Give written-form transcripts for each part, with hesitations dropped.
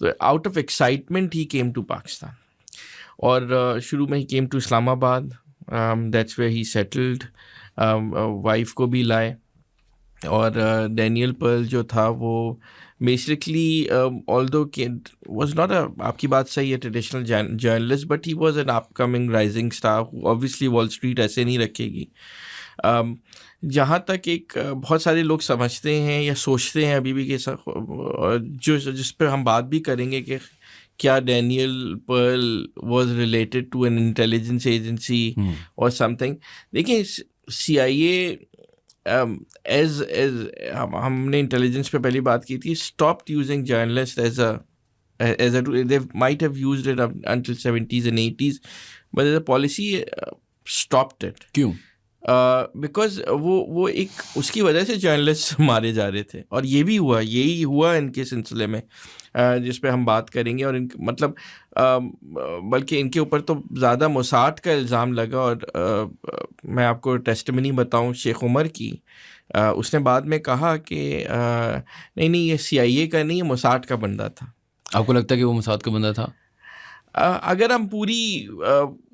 تو out of excitement ہی came to Pakistan. اور شروع میں ہی came to Islamabad. That's where he settled. Wife کو بھی لائے. اور ڈینیل پرل جو تھا وہ بیسکلی آلدو واز ناٹ آپ کی بات صحیح ہے traditional journalist, but he was an upcoming rising star. Obviously Wall Street ایسے نہیں رکھے گی. جہاں تک ایک بہت سارے لوگ سمجھتے ہیں یا سوچتے ہیں ابھی بھی کہ جس پہ ہم بات بھی کریں گے کہ کیا Daniel Pearl was related to an intelligence agency اور سم تھنگ. دیکھیں سی آئی اے ایز ہم نے انٹیلیجنس پہ پہلی بات کی تھی, stopped using journalist as a they might have used it until 70s and 80s, but as a policy stopped it. کیوں؟ بیکاز وہ ایک اس کی وجہ سے جرنلسٹ مارے جا رہے تھے, اور یہی ہوا ان کے سلسلے میں جس پہ ہم بات کریں گے. اور مطلب بلکہ ان کے اوپر تو زیادہ موساد کا الزام لگا. اور میں آپ کو ٹیسٹمنی بتاؤں شیخ عمر کی, اس نے بعد میں کہا کہ نہیں یہ سی آئی اے کا نہیں, یہ موساد کا بندہ تھا. آپ کو لگتا ہے کہ وہ موساد کا بندہ تھا؟ اگر ہم پوری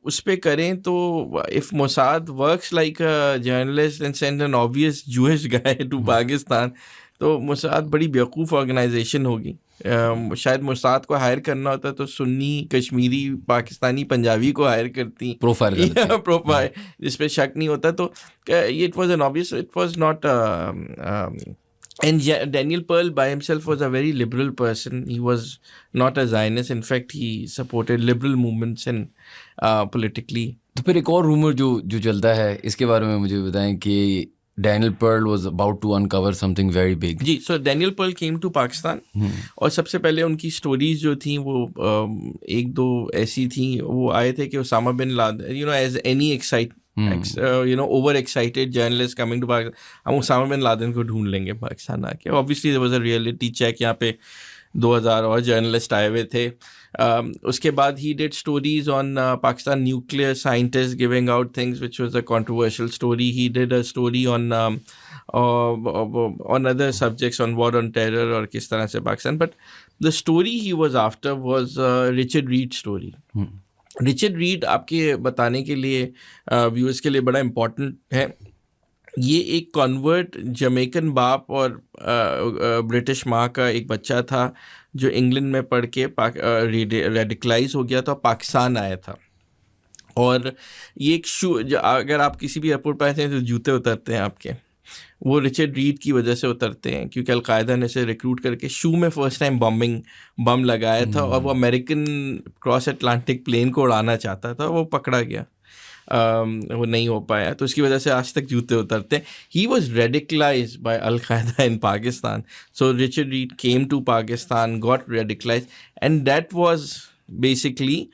اس پہ کریں تو if Mossad works like journalist and send an obvious Jewish guy to Pakistan, تو موساد بڑی بیوقوف آرگنائزیشن ہوگی. شاید موساد کو ہائر کرنا ہوتا تو سنی کشمیری پاکستانی پنجابی کو ہائر کرتی, پروفائل جس پہ شک نہیں ہوتا. تو it was an obvious, it was not and Daniel Pearl by himself was a very liberal person. He was not a Zionist. In fact, he supported liberal movements and politically. تو پھر ایک اور رومر جو چلتا ہے, اس کے بارے میں مجھے بتائیں کہ Daniel Pearl was about to uncover something very big. G, so Daniel Pearl came to Pakistan. اور سب سے پہلے ان کی سٹوریز جو تھیں وہ ایک دو ایسی تھیں. وہ آئے تھے کہ Osama bin Laden, as any over excited journalist coming to Pakistan, ہم اسامہ بن لادن کو ڈھونڈ لیں گے پاکستان آ کے. Obviously there was a reality check. یہاں پہ 2000 اور جرنلسٹ آئے ہوئے تھے. اس کے بعد he did stories on Pakistan nuclear scientists giving out things, which was a controversial story. He did a story on other subjects, on war on terror اور کس طرح سے Pakistan. But the story he was after was Richard Reid story. Richard Reid آپ کے بتانے کے لیے viewers کے لیے بڑا امپورٹنٹ ہے. یہ ایک کنورٹ جمیکن باپ اور برٹش ماں کا ایک بچہ تھا جو انگلینڈ میں پڑھ کے ریڈیکلائز ہو گیا تھا, پاکستان آیا تھا. اور یہ ایک اگر آپ کسی بھی ایئرپورٹ پہ آتے ہیں تو جوتے اترتے ہیں آپ کے, وہ رچرڈ ریڈ کی وجہ سے اترتے ہیں, کیونکہ القاعدہ نے اسے ریکروٹ کر کے شو میں فرسٹ ٹائم بم لگایا تھا. اور وہ امریکن کراس اٹلانٹک پلین کو اڑانا چاہتا تھا, وہ پکڑا گیا, وہ نہیں ہو پایا. تو اس کی وجہ سے آج تک جوتے اترتے ہیں. He was radicalized by al-Qaeda in Pakistan. So Richard Reid came to Pakistan, got radicalized, and that was basically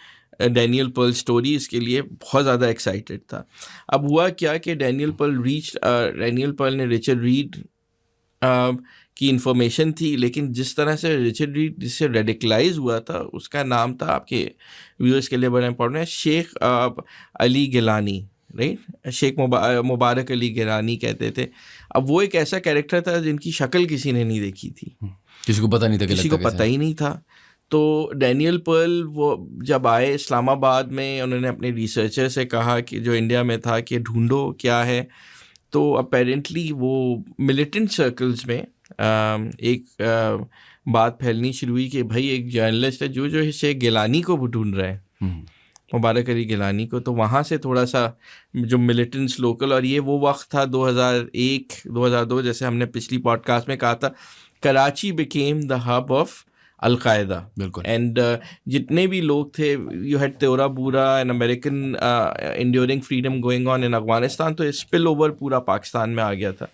Daniel Pearl story. اس کے لیے بہت زیادہ ایکسائٹیڈ تھا. اب ہوا کیا کہ ڈینیل پرل نے رچرڈ ریڈ کی انفارمیشن تھی, لیکن جس طرح سے رچرڈ ریڈ جس سے ریڈیکلائز ہوا تھا اس کا نام تھا, آپ کے ویورز کے لیے بڑا امپورٹنٹ ہے, شیخ علی گیلانی, رائٹ, شیخ مبارک علی گیلانی کہتے تھے. اب وہ ایک ایسا کیریکٹر تھا جن کی شکل کسی نے نہیں دیکھی تھی, کسی کو پتہ نہیں تھا, کسی کو پتہ ہی نہیں تھا. تو ڈینیل پرل وہ جب آئے اسلام آباد میں, انہوں نے اپنے ریسرچر سے کہا کہ جو انڈیا میں تھا کہ ڈھونڈو کیا ہے. تو اپیرنٹلی وہ ملیٹنٹ سرکلز میں ایک بات پھیلنی شروع ہوئی کہ بھائی ایک جرنلسٹ ہے جو شیخ گیلانی کو ڈھونڈ رہے ہیں, مبارک علی گیلانی کو. تو وہاں سے تھوڑا سا جو ملیٹنٹس لوکل, اور یہ وہ وقت تھا 2001-2002, جیسے ہم نے پچھلی پوڈ کاسٹ میں کہا تھا, Karachi became the hub of al-Qaeda. بالکل. اینڈ جتنے بھی لوگ تھے, you had Tora Bora and American Enduring Freedom going on in Afghanistan, تو اسپل اوور پورا پاکستان میں آ گیا تھا.